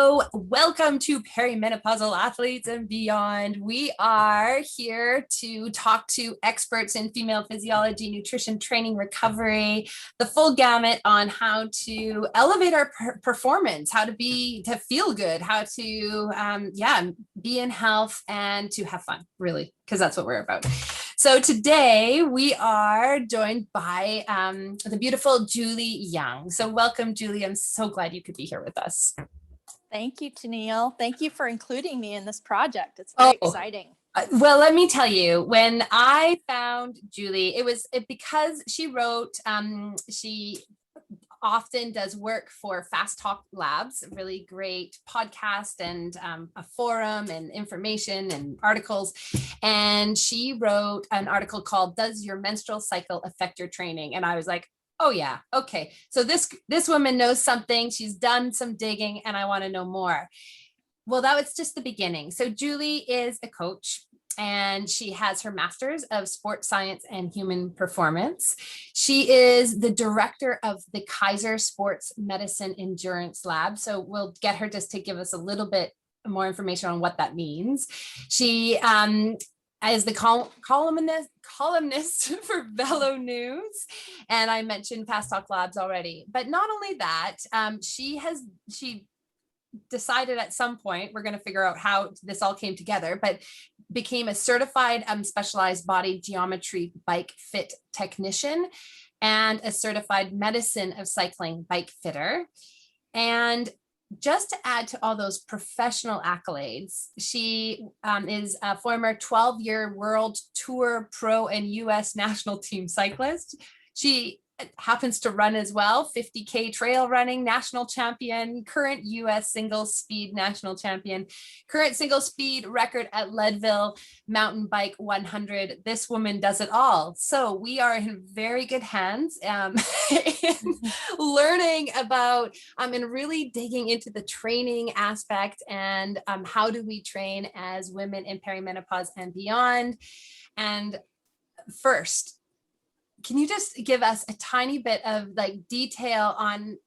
Hello, welcome to Perimenopausal Athletes and Beyond. We are here to talk to experts in female physiology, nutrition, training, recovery, the full gamut on how to elevate our performance, how to feel good, how to, be in health and to have fun, really, because that's what we're about. So today we are joined by the beautiful Julie Young. So welcome, Julie. I'm so glad you could be here with us. Thank you, Tennille. Thank you for including me in this project. It's very exciting. Well, let me tell you, when I found Julie, because she wrote, she often does work for Fast Talk Labs, a really great podcast and a forum and information and articles. And she wrote an article called "Does Your Menstrual Cycle Affect Your Training?" And I was like, oh yeah, okay. So this woman knows something. She's done some digging and I want to know more. Well, that was just the beginning. So Julie is a coach and she has her master's of sports science and human performance. She is the director of the Kaiser Sports Medicine Endurance Lab. So we'll get her just to give us a little bit more information on what that means. She is the columnist for Velo News. And I mentioned Fast Talk Labs already, but not only that, she decided at some point, we're going to figure out how this all came together, but became a certified specialized body geometry bike fit technician and a certified medicine of cycling bike fitter. And just to add to all those professional accolades, she is a former 12-year world tour pro and US national team cyclist. She happens to run as well, 50K trail running national champion, current US single speed national champion, current single speed record at Leadville mountain bike 100. This woman does it all. So we are in very good hands in learning about and really digging into the training aspect and how do we train as women in perimenopause and beyond. And first, can you just give us a tiny bit of detail on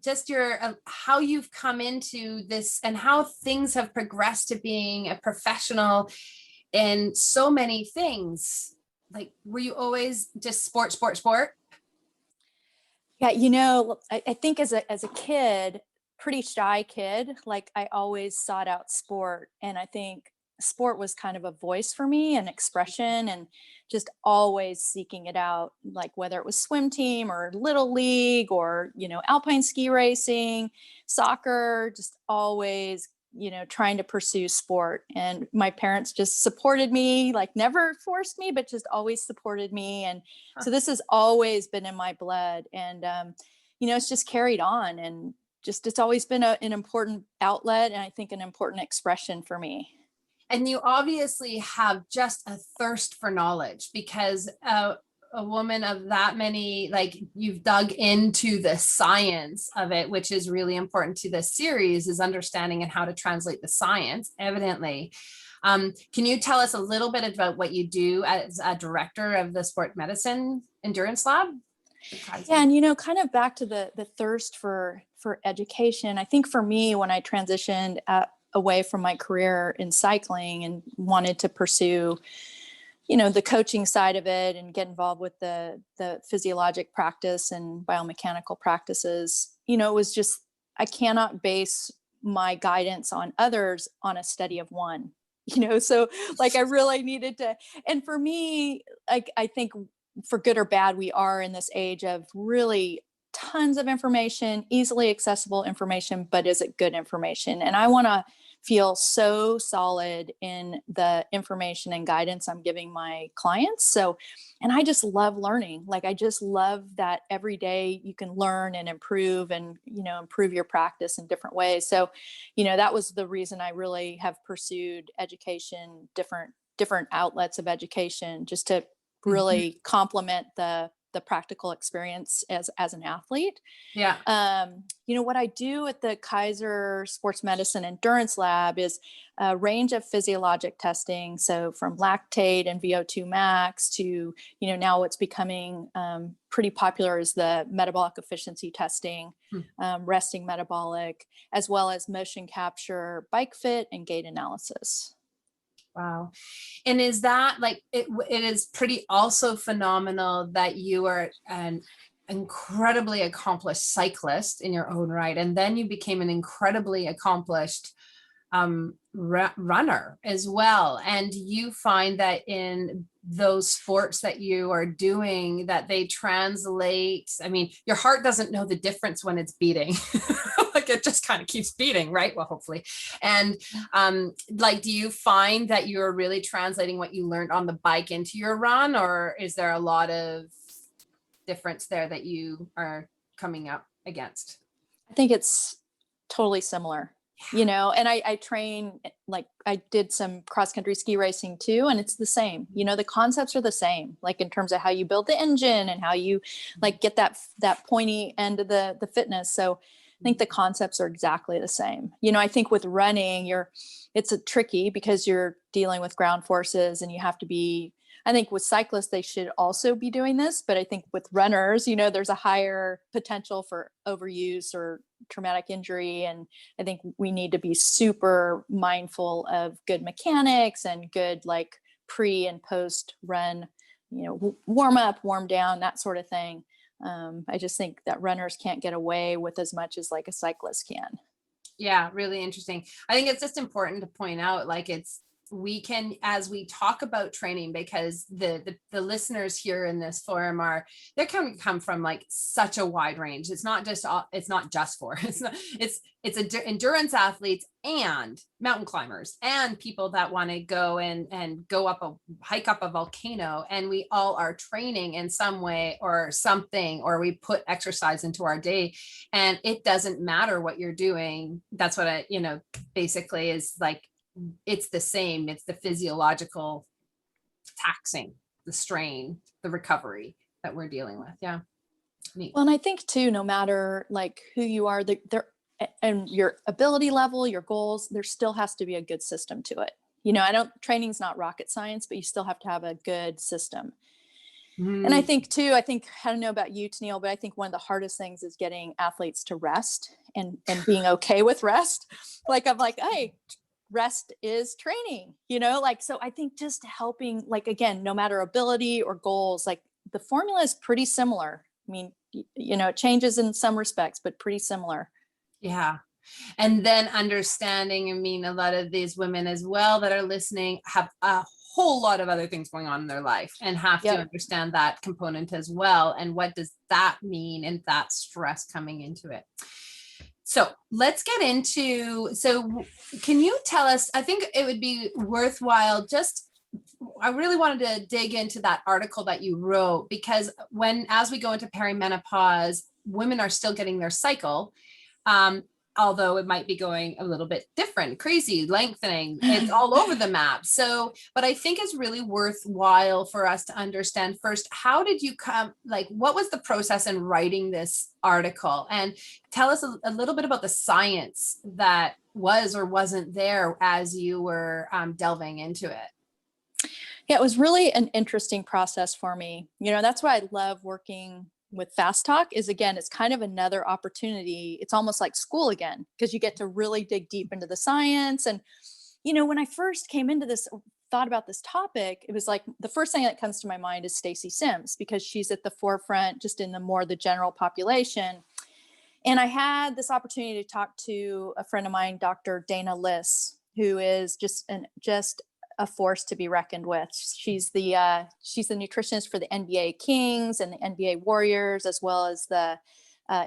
just your how you've come into this and how things have progressed to being a professional in so many things? Like, were you always just sport? Yeah, I think as a kid, pretty shy kid, like I always sought out sport. And I think sport was kind of a voice for me, an expression, and just always seeking it out, like whether it was swim team or little league or, alpine ski racing, soccer, just always, trying to pursue sport. And my parents just supported me, like never forced me, but just always supported me. And so this has always been in my blood. And, it's just carried on and just, it's always been an important outlet. And I think an important expression for me. And you obviously have just a thirst for knowledge because a woman of that many, you've dug into the science of it, which is really important to this series, is understanding and how to translate the science, evidently. Can you tell us a little bit about what you do as a director of the Sport Medicine Endurance Lab? Yeah, and kind of back to the thirst for education. I think for me, when I transitioned away from my career in cycling and wanted to pursue, the coaching side of it and get involved with the physiologic practice and biomechanical practices, it was just, I cannot base my guidance on others on a study of one, so I really needed to, and for me, I think for good or bad, we are in this age of really tons of information, easily accessible information, but is it good information? And I want to feel so solid in the information and guidance I'm giving my clients. So, and I just love learning. I just love that every day you can learn and improve and, improve your practice in different ways. So, that was the reason I really have pursued education, different outlets of education, just to really complement the the practical experience as an athlete. Yeah. What I do at the Kaiser Sports Medicine Endurance Lab is a range of physiologic testing. So from lactate and VO2 max to, now what's becoming pretty popular is the metabolic efficiency testing, Hmm. resting metabolic, as well as motion capture, bike fit, and gait analysis. Wow. And is that like it is pretty also phenomenal that you are an incredibly accomplished cyclist in your own right, and then you became an incredibly accomplished runner as well. And you find that in those sports that you are doing, that they translate. I mean, your heart doesn't know the difference when it's beating. Like it just kind of keeps beating, right? Well, hopefully. And like, do you find that you're really translating what you learned on the bike into your run, or is there a lot of difference there that you are coming up against? I think it's totally similar, and I train, like I did some cross country ski racing too, and it's the same. The concepts are the same, like in terms of how you build the engine and how you like get that pointy end of the fitness. So I think the concepts are exactly the same. I think with running, it's a tricky because you're dealing with ground forces and you have to be, I think with cyclists, they should also be doing this, but I think with runners, there's a higher potential for overuse or traumatic injury. And I think we need to be super mindful of good mechanics and good like pre and post run, warm up, warm down, that sort of thing. I just think that runners can't get away with as much as like a cyclist can. Yeah, really interesting. I think it's just important to point out, like we can, as we talk about training, because the listeners here in this forum they can come from like such a wide range. It's not just for it's endurance athletes and mountain climbers and people that want to go and go hike up a volcano, and we all are training in some way or something, or we put exercise into our day, and it doesn't matter what you're doing. That's what I basically is like. It's the same. It's the physiological taxing, the strain, the recovery that we're dealing with. Yeah. Neat. Well, and I think too, no matter like who you are, there and your ability level, your goals, there still has to be a good system to it. Training's not rocket science, but you still have to have a good system. And I think too, I don't know about you, Tennille, but I think one of the hardest things is getting athletes to rest and being okay with rest. Like I'm like, hey, rest is training, so I think just helping, like, again, no matter ability or goals, like the formula is pretty similar. I mean, it changes in some respects, but pretty similar. Yeah. And then understanding, I mean, a lot of these women as well that are listening have a whole lot of other things going on in their life and have to understand that component as well. And what does that mean? And that stress coming into it. So let's get into, can you tell us, I think it would be worthwhile, I really wanted to dig into that article that you wrote, because as we go into perimenopause, women are still getting their cycle. Although it might be going a little bit different, crazy, lengthening, it's all over the map. So, but I think it's really worthwhile for us to understand first, how did you come, like, what was the process in writing this article? And tell us a little bit about the science that was or wasn't there as you were delving into it. Yeah, it was really an interesting process for me. That's why I love working with Fast Talk is, again, it's kind of another opportunity. It's almost like school again, because you get to really dig deep into the science. And, when I first came into this, thought about this topic, it was like the first thing that comes to my mind is Stacey Sims, because she's at the forefront just in the general population. And I had this opportunity to talk to a friend of mine, Dr. Dana Liss, who is just a force to be reckoned with. She's the nutritionist for the NBA Kings and the NBA Warriors, as well as the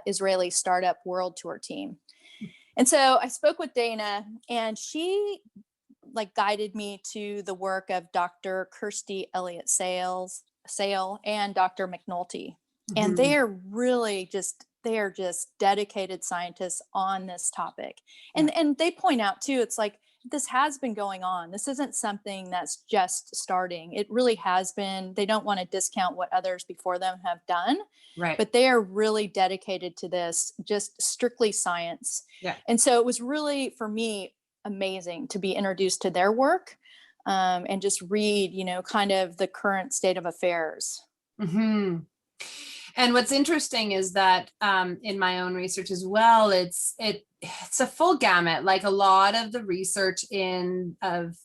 Israeli startup World Tour team. And so I spoke with Dana, and she like guided me to the work of Dr. Kirsty Elliott Sale and Dr. McNulty. Mm-hmm. And they are just dedicated scientists on this topic. And they point out too, it's like, this has been going on. This isn't something that's just starting. It really has been. They don't want to discount what others before them have done, Right. but they are really dedicated to this, just strictly science. Yeah. And so it was really, for me, amazing to be introduced to their work, and just read, kind of the current state of affairs. Hmm. And what's interesting is that in my own research as well, it's a full gamut. Like a lot of the research in of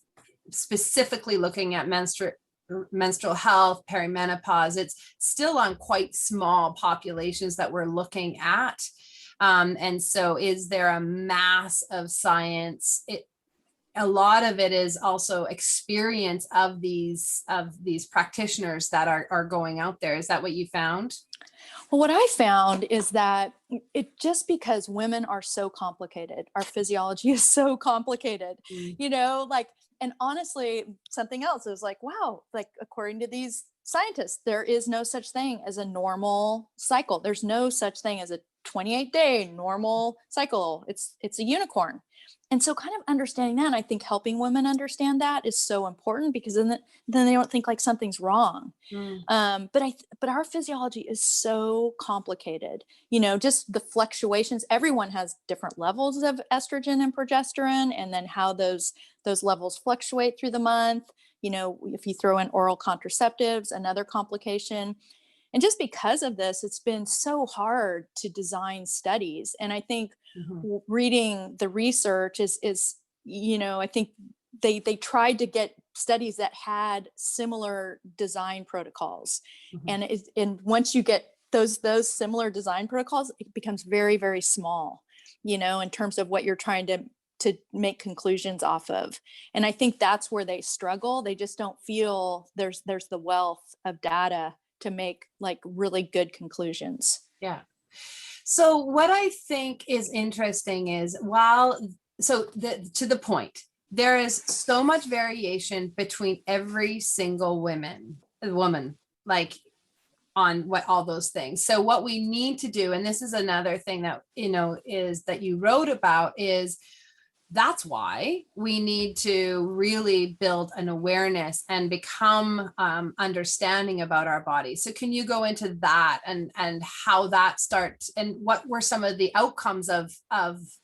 specifically looking at menstrual health, perimenopause, it's still on quite small populations that we're looking at. And so is there a mass of science? A lot of it is also experience of these practitioners that are going out there. Is that what you found? Well, what I found is that it just because women are so complicated, our physiology is so complicated, Mm. like, and honestly, something else is like, wow, like according to these scientists, there is no such thing as a normal cycle. There's no such thing as a 28-day normal cycle. It's a unicorn. And so kind of understanding that, and I think helping women understand that is so important, because then they don't think like something's wrong. Mm. But our physiology is so complicated. Just the fluctuations. Everyone has different levels of estrogen and progesterone, and then how those levels fluctuate through the month. If you throw in oral contraceptives, another complication. And just because of this, it's been so hard to design studies. And I think Mhm. reading the research is I think they tried to get studies that had similar design protocols. Mhm. And once you get those similar design protocols, it becomes very, very small, in terms of what you're trying to make conclusions off of. And I think that's where they struggle. They just don't feel there's the wealth of data to make like really good conclusions. Yeah. So what I think is interesting is to the point, there is so much variation between every single woman, like on what all those things. So what we need to do, and this is another thing that, is that you wrote about, is that's why we need to really build an awareness and become understanding about our bodies. So can you go into that and how that starts, and what were some of the outcomes of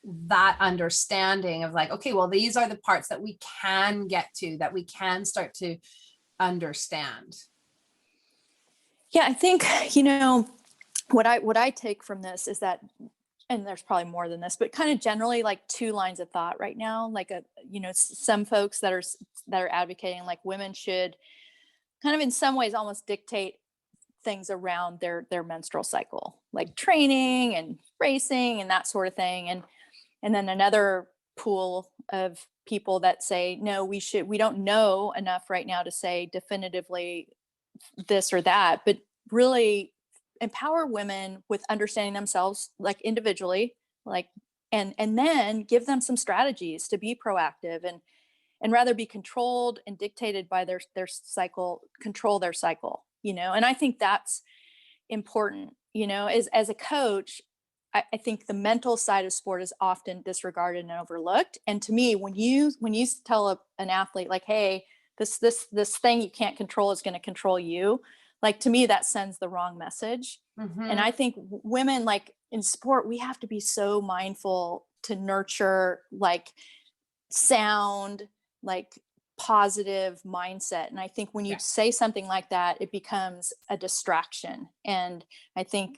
that understanding of like, okay, well, these are the parts that we can get to, that we can start to understand. Yeah, I think, what I take from this is that, and there's probably more than this, but kind of generally like two lines of thought right now. Like some folks that are advocating like women should kind of in some ways almost dictate things around their menstrual cycle, like training and racing and that sort of thing. And then another pool of people that say, no, we don't know enough right now to say definitively this or that, but really empower women with understanding themselves like individually, like, and then give them some strategies to be proactive, and rather be controlled and dictated by their cycle, control their cycle. And I think that's important. As a coach, I think the mental side of sport is often disregarded and overlooked. And to me, when you tell an athlete like, hey, this thing you can't control is going to control you, like, to me that sends the wrong message. And Mm-hmm. I think women, like in sport, we have to be so mindful to nurture like sound, like positive mindset. And I think when you Yeah. say something like that, it becomes a distraction. And I think,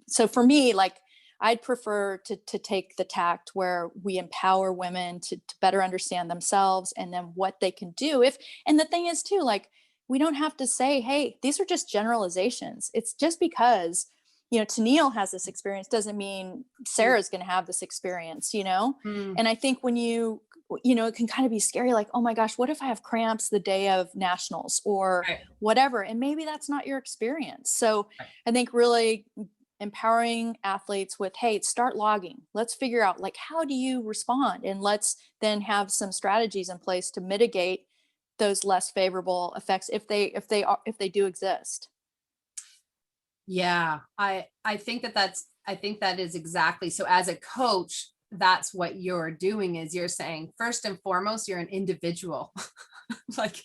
so for me, like, I'd prefer to take the tact where we empower women to better understand themselves, and then what they can do. And the thing is too, like, we don't have to say, hey, these are just generalizations. It's just because, Tennille has this experience doesn't mean Sarah's going to have this experience. Mm-hmm. And I think when it can kind of be scary, like, oh my gosh, what if I have cramps the day of nationals or Right. whatever? And maybe that's not your experience. So Right. I think really empowering athletes with, hey, start logging. Let's figure out like, how do you respond? And let's then have some strategies in place to mitigate those less favorable effects if they do exist. Yeah, I think that is exactly. So as a coach, that's what you're doing, is you're saying, first and foremost, you're an individual. Like,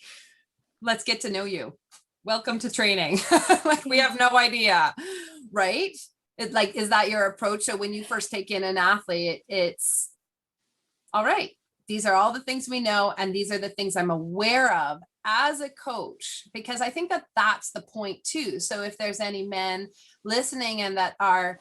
let's get to know you. Welcome to training. Like, we have no idea, right? It, like, is that your approach? So when you first take in an athlete, it's all right. These are all the things we know, and these are the things I'm aware of as a coach, because I think that that's the point too. So if there's any men listening and that are,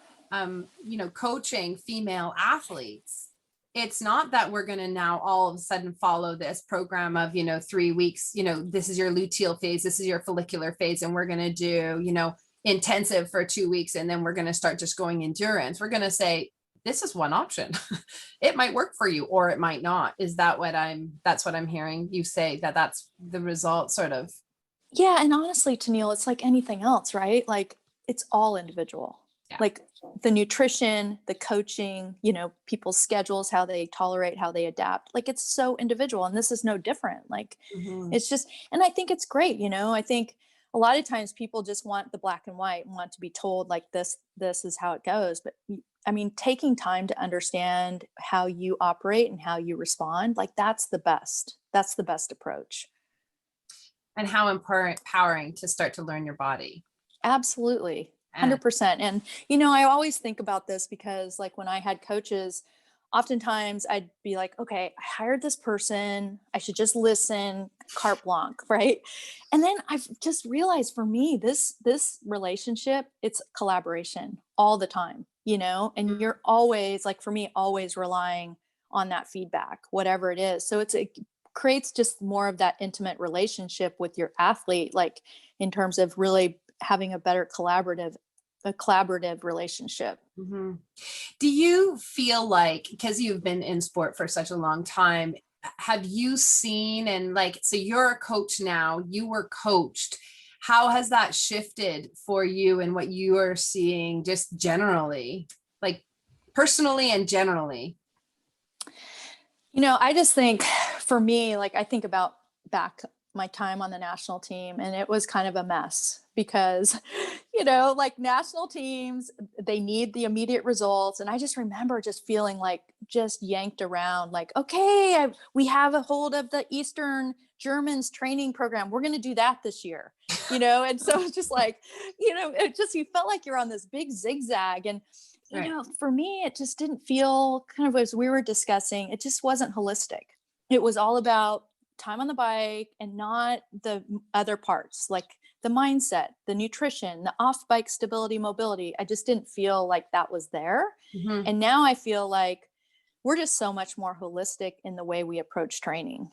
coaching female athletes, it's not that we're going to now all of a sudden follow this program of, 3 weeks, this is your luteal phase, this is your follicular phase, and we're going to do, intensive for 2 weeks, and then we're going to start just going endurance. We're going to say, this is one option. It might work for you, or it might not. Is that that's what I'm hearing you say, that that's the result, sort of? Yeah. And honestly, Tennille, it's like anything else, right? Like, it's all individual. Yeah. Like the nutrition, the coaching, people's schedules, how they tolerate, how they adapt. Like, it's so individual, and this is no different. Like, it's just, and I think it's great. I think a lot of times people just want the black and white and want to be told like this is how it goes. But I mean, taking time to understand how you operate and how you respond, like that's the best approach. And how empowering to start to learn your body. Absolutely. And 100%. And, I always think about this because, like, when I had coaches, oftentimes I'd be like, okay, I hired this person. I should just listen, carte blanche, right? And then I've just realized, for me, this relationship, it's collaboration all the time, and you're always, like, for me, always relying on that feedback, whatever it is. So it creates just more of that intimate relationship with your athlete, like, in terms of really having a better collaborative relationship. Do you feel like, because you've been in sport for such a long time, have you seen, and like, so you're a coach now, you were coached, how has that shifted for you and what you are seeing just generally, like personally and generally? I just think, for me, like, I think about back my time on the national team, and it was kind of a mess because, like, national teams, they need the immediate results. And I just remember just feeling like just yanked around, like, okay, we have a hold of the Eastern Germans training program. We're going to do that this year, and so it's just like, you felt like you're on this big zigzag. And Right. for me, it just didn't feel, kind of as we were discussing, it just wasn't holistic. It was all about time on the bike and not the other parts, like the mindset, the nutrition, the off bike stability, mobility. I just didn't feel like that was there. And now I feel like we're just so much more holistic in the way we approach training.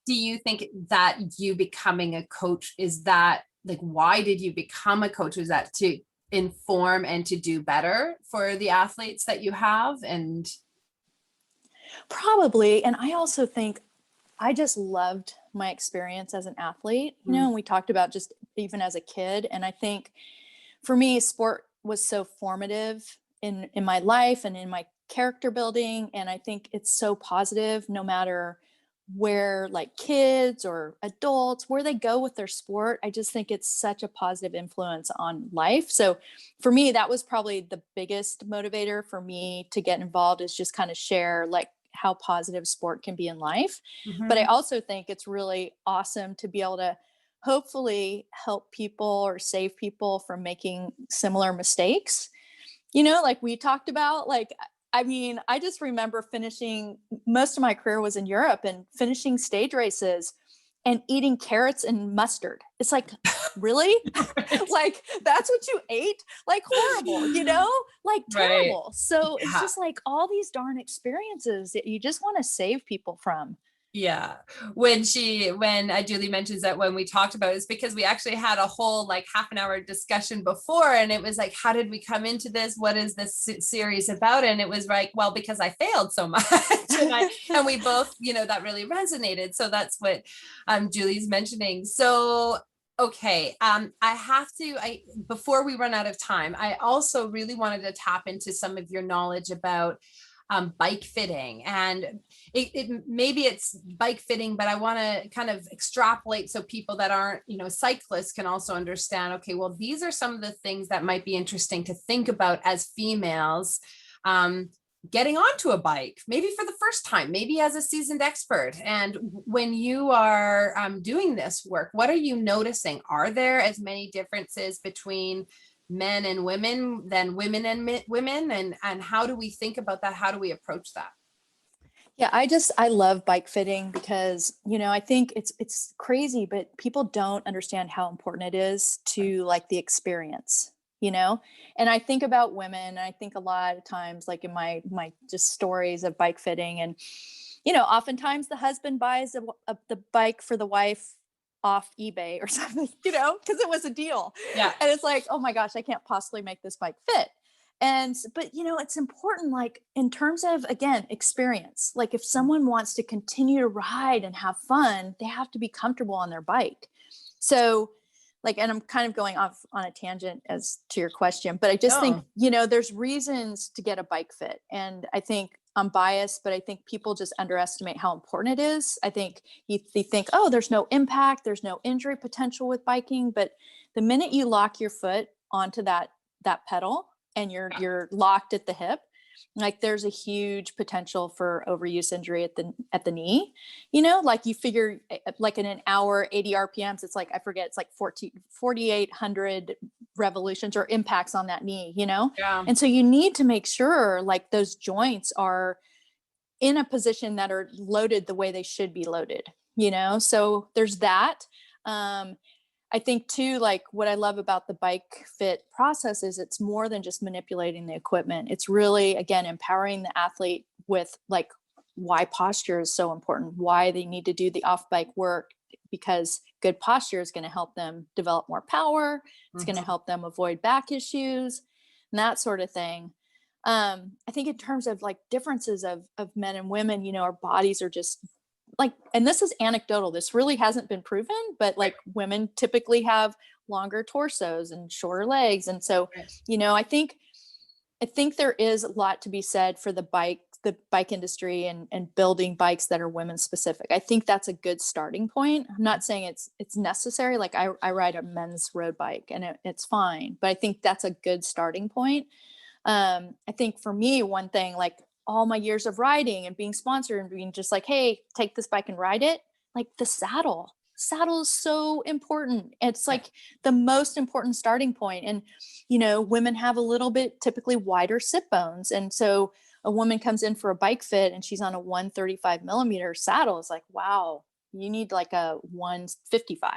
Do you think that you becoming a coach, is that, like, why did you become a coach? Was that to inform and to do better for the athletes that you have? And Probably. And I also think I just loved my experience as an athlete, and we talked about just even as a kid. And I think for me, sport was so formative in my life and in my character building. And I think it's so positive, no matter where, like, kids or adults, where they go with their sport. I just think it's such a positive influence on life. So for me, that was probably the biggest motivator for me to get involved, is just kind of share, like, how positive sport can be in life. But I also think it's really awesome to be able to hopefully help people or save people from making similar mistakes. Like we talked about, like, I mean, I just remember finishing, most of my career was in Europe, and finishing stage races and eating carrots and mustard. It's like, really? Like, that's what you ate? Like, horrible, like, Right. terrible. So it's Yeah. just like all these darn experiences that you just want to save people from. Yeah. When Julie mentions that, when we talked about it, it's because we actually had a whole like half an hour discussion before, and it was like, how did we come into this? What is this series about? And it was like, well, because I failed so much. And we both, that really resonated. So that's what Julie's mentioning. So okay, I before we run out of time, I also really wanted to tap into some of your knowledge about bike fitting. And maybe it's bike fitting, but I want to kind of extrapolate so people that aren't, cyclists can also understand, okay, well, these are some of the things that might be interesting to think about as females, getting onto a bike, maybe for the first time, maybe as a seasoned expert. And when you are doing this work, what are you noticing? Are there as many differences between men and women than women and women? And how do we think about that? How do we approach that? Yeah, I love bike fitting because, I think it's crazy, but people don't understand how important it is to like the experience, you know? And I think about women, and I think a lot of times like in my just stories of bike fitting, and oftentimes the husband buys the bike for the wife off eBay or something, because it was a deal. Yeah. And it's like, oh my gosh, I can't possibly make this bike fit. And but it's important, like in terms of, again, experience. Like if someone wants to continue to ride and have fun, they have to be comfortable on their bike. So like, and I'm kind of going off on a tangent as to your question, but I just think, No. there's reasons to get a bike fit. And I think I'm biased, but I think people just underestimate how important it is. I think they think, oh, there's no impact, there's no injury potential with biking. But the minute you lock your foot onto that pedal, and you're locked at the hip, like there's a huge potential for overuse injury at the knee. Like you figure like in an hour 80 rpms, it's like, I forget, it's like 4,800 revolutions or impacts on that knee. Yeah. And so you need to make sure like those joints are in a position that are loaded the way they should be loaded. So there's that. I think too, like what I love about the bike fit process is it's more than just manipulating the equipment. It's really, again, empowering the athlete with like why posture is so important, why they need to do the off bike work, because good posture is going to help them develop more power. It's going to help them avoid back issues and that sort of thing. I think in terms of like differences of men and women, our bodies are just like, and this is anecdotal, this really hasn't been proven, but like women typically have longer torsos and shorter legs. And so, I think there is a lot to be said for the bike industry and building bikes that are women specific. I think that's a good starting point. I'm not saying it's necessary. Like I ride a men's road bike and it's fine, but I think that's a good starting point. I think for me, one thing, like all my years of riding and being sponsored and being just like, hey, take this bike and ride it. Like the saddle is so important. It's like the most important starting point. And, women have a little bit typically wider sit bones. And so a woman comes in for a bike fit and she's on a 135 millimeter saddle. It's like, wow, you need like a 155,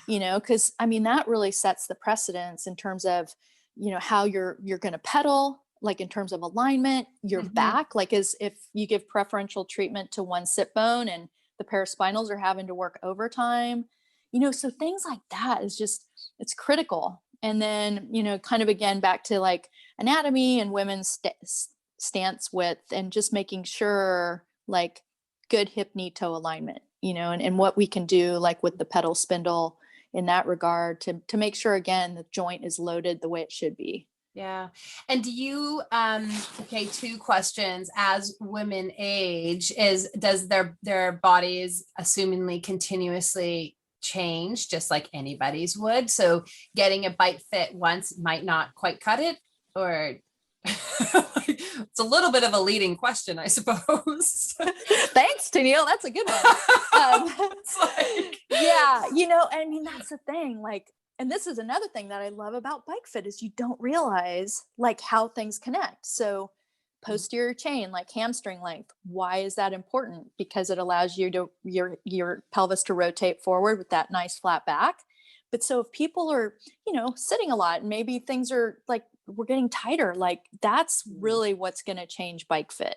because I mean, that really sets the precedence in terms of, how you're going to pedal, like in terms of alignment, your back, like as if you give preferential treatment to one sit bone and the paraspinals are having to work overtime, so things like that is just, it's critical. And then, kind of again, back to like anatomy and women's stance width and just making sure like good hip knee toe alignment, and what we can do like with the pedal spindle in that regard to make sure, again, the joint is loaded the way it should be. Yeah. And do you, okay, two questions. As women age, does their bodies assumingly continuously change just like anybody's would? So getting a bike fit once might not quite cut it, or it's a little bit of a leading question, I suppose. Thanks, Tennille. That's a good one. Yeah, I mean, that's the thing. Like, and this is another thing that I love about bike fit is you don't realize like how things connect. So posterior chain, like hamstring length, why is that important? Because it allows you to your pelvis to rotate forward with that nice flat back. But so if people are, sitting a lot and maybe things are like we're getting tighter, like that's really what's going to change bike fit.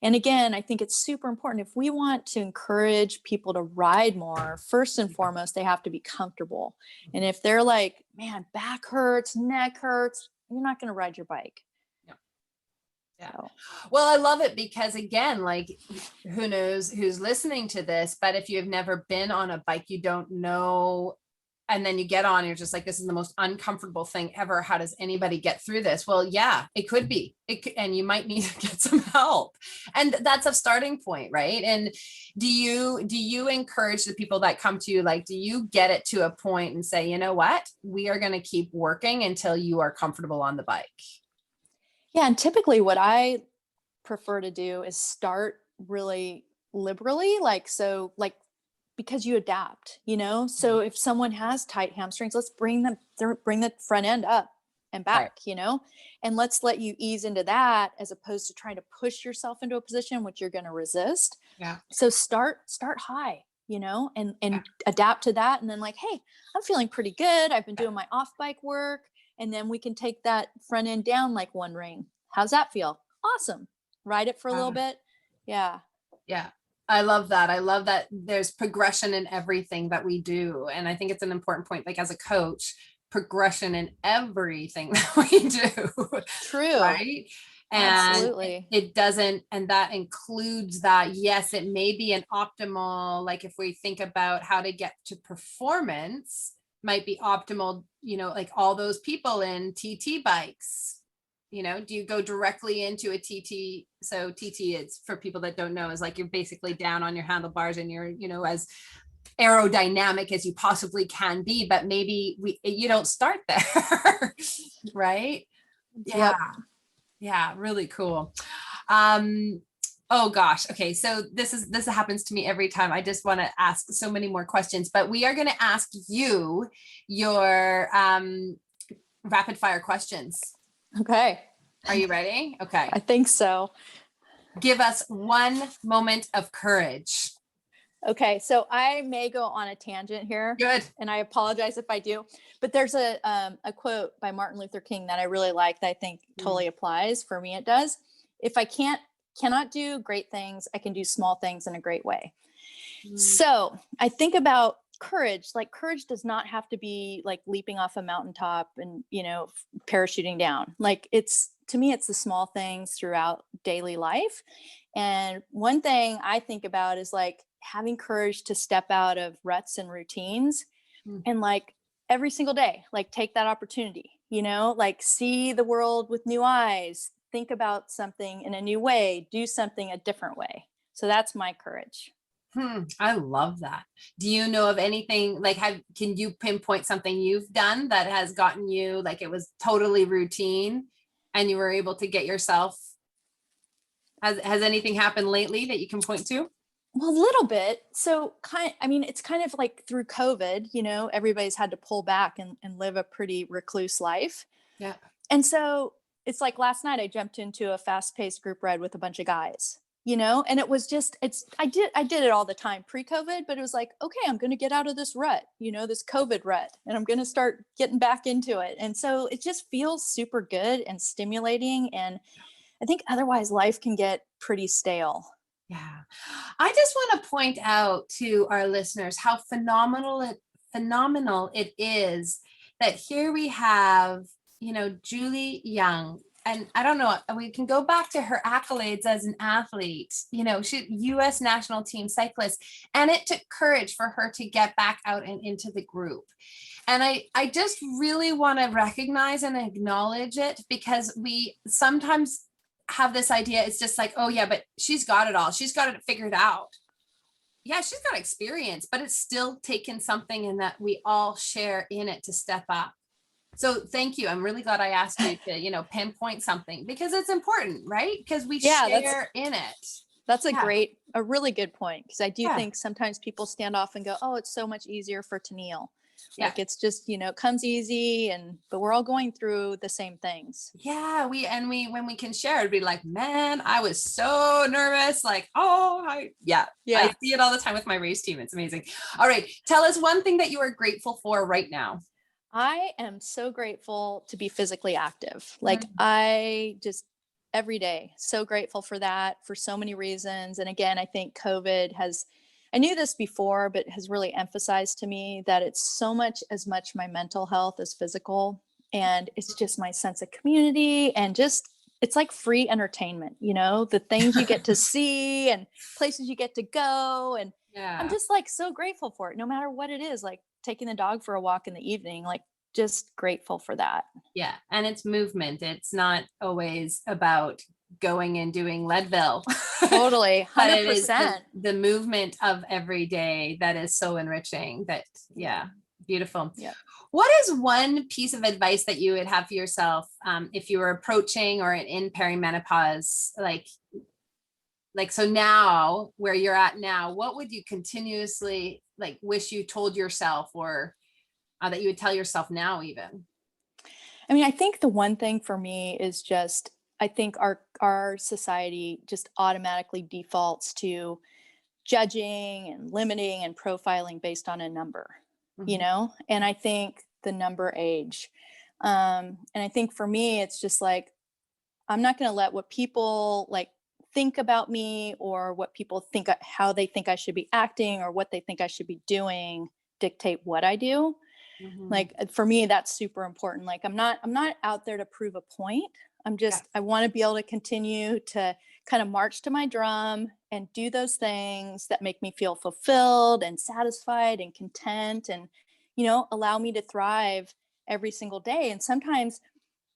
And again, I think it's super important. If we want to encourage people to ride more, first and foremost, they have to be comfortable. And if they're like, man, back hurts, neck hurts, you're not going to ride your bike. Yeah. Well, I love it because again, like who knows who's listening to this, but if you've never been on a bike, you don't know. And then you get on, you're just like, this is the most uncomfortable thing ever. How does anybody get through this? Well, yeah, it could be, and you might need to get some help. And that's a starting point, right? And do you encourage the people that come to you, like, do you get it to a point and say, you know what, we are going to keep working until you are comfortable on the bike? Yeah. And typically what I prefer to do is start really liberally, because you adapt, so if someone has tight hamstrings, let's bring the front end up and Right. back, and let's let you ease into that, as opposed to trying to push yourself into a position which you're going to resist. Yeah. So start high, and adapt to that, and then, like, hey, I'm feeling pretty good, I've been doing my off bike work, and then we can take that front end down like one ring. How's that feel? Awesome. Ride it for a little bit. Yeah. Yeah. I love that. I love that there's progression in everything that we do. And I think it's an important point, like as a coach, progression in everything that we do. True. Right. And Absolutely. it doesn't, and that includes that. Yes, it may be an optimal, like if we think about how to get to performance, might be optimal, like all those people in TT bikes. Do you go directly into a TT? So TT is, for people that don't know, is like you're basically down on your handlebars and you're, as aerodynamic as you possibly can be, but maybe you don't start there. Right? Yeah. Yep. Yeah. Really cool. Oh gosh. Okay. So this happens to me every time. I just want to ask so many more questions, but we are going to ask you your rapid fire questions. Okay. Are you ready? Okay. I think so. Give us one moment of courage. Okay, so I may go on a tangent here. Good. And I apologize if I do, but there's a quote by Martin Luther King that I really like, that I think totally applies. For me, it does. If I cannot do great things, I can do small things in a great way. So I think about courage. Like, courage does not have to be like leaping off a mountaintop and, parachuting down. Like, to me, it's the small things throughout daily life. And one thing I think about is like having courage to step out of ruts and routines, and like every single day, like take that opportunity, like see the world with new eyes, think about something in a new way, do something a different way. So that's my courage. I love that. Do you know of anything, like, can you pinpoint something you've done that has gotten you, like it was totally routine and you were able to get yourself, has anything happened lately that you can point to? Well, a little bit. So it's kind of like through COVID, everybody's had to pull back and live a pretty recluse life. Yeah. And so it's like last night I jumped into a fast-paced group ride with a bunch of guys, and it was just, I did it all the time pre-COVID, but it was like, okay, I'm going to get out of this rut, this COVID rut, and I'm going to start getting back into it. And so it just feels super good and stimulating. And I think otherwise life can get pretty stale. Yeah. I just want to point out to our listeners how phenomenal it is that here we have, Julie Young. And I don't know, we can go back to her accolades as an athlete, she US national team cyclist, and it took courage for her to get back out and into the group. And I just really want to recognize and acknowledge it, because we sometimes have this idea, it's just like, oh yeah, but she's got it all, she's got it figured out. Yeah, she's got experience, but it's still taken something, and that we all share in it to step up. So thank you. I'm really glad I asked you to, pinpoint something, because it's important, right? Because we share in it. That's a really good point. Because I do think sometimes people stand off and go, oh, it's so much easier for Tennille. Like it's just, it comes easy, but we're all going through the same things. Yeah. When we can share, it'd be like, man, I was so nervous. Like, I see it all the time with my race team. It's amazing. All right. Tell us one thing that you are grateful for right now. I am so grateful to be physically active. Like I just every day, so grateful for that for so many reasons. And again, I think COVID I knew this before, but has really emphasized to me that it's so much as much my mental health as physical. And it's just my sense of community, and just, it's like free entertainment, the things you get to see and places you get to go. And I'm just like so grateful for it, no matter what it is, like taking the dog for a walk in the evening, like just grateful for that. Yeah. And it's movement. It's not always about going and doing Leadville. Totally. 100%. But it is the movement of every day that is so enriching. Beautiful. Yeah. What is one piece of advice that you would have for yourself if you were approaching or in perimenopause? Like, so now where you're at now, what would you continuously like wish you told yourself, or that you would tell yourself now even? I mean, I think the one thing for me is just, I think our society just automatically defaults to judging and limiting and profiling based on a number, Mhm. and I think the number age. And I think for me, it's just like, I'm not going to let what people like think about me, or what people think, how they think I should be acting, or what they think I should be doing dictate what I do. Mhm. Like, for me, that's super important. Like, I'm not out there to prove a point. Yeah. I want to be able to continue to kind of march to my drum and do those things that make me feel fulfilled and satisfied and content, and allow me to thrive every single day. And sometimes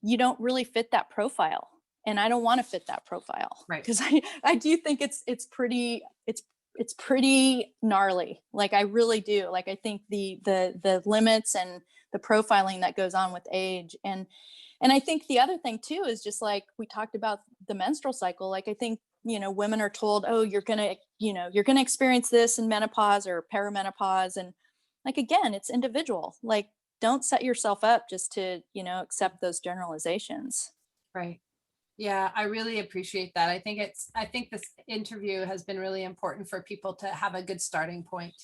you don't really fit that profile, and I don't want to fit that profile, Right. because I do think it's pretty gnarly. Like, I really do. Like, I think the limits and the profiling that goes on with age. And I think the other thing too is just like we talked about the menstrual cycle. Like, I think women are told, oh, you're gonna experience this in menopause or perimenopause. And like, again, it's individual. Like, don't set yourself up just to accept those generalizations. Right. Yeah, I really appreciate that. I think this interview has been really important for people to have a good starting point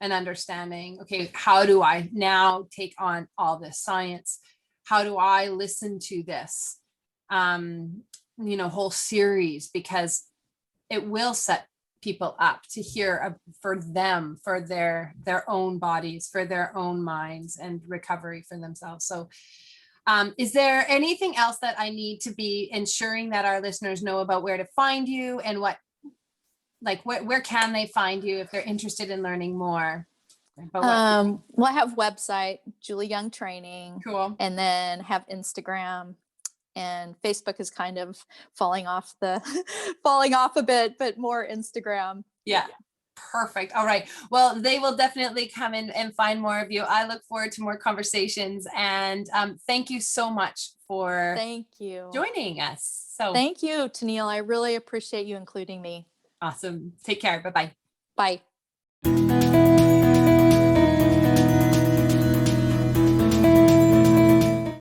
and understanding, okay, how do I now take on all this science? How do I listen to this whole series? Because it will set people up to hear for them, for their own bodies, for their own minds, and recovery for themselves. So is there anything else that I need to be ensuring that our listeners know about where to find you, and where can they find you if they're interested in learning more about what you do? Well, I have website, Julie Young Training, Cool. and then have Instagram, and Facebook is kind of falling off the falling off a bit, but more Instagram. Yeah. Perfect. All right. Well, they will definitely come in and find more of you. I look forward to more conversations, and thank you so much for Thank you. joining us. So Thank you, Tennille. I really appreciate you including me. awesome. Take care. Bye-bye. Bye.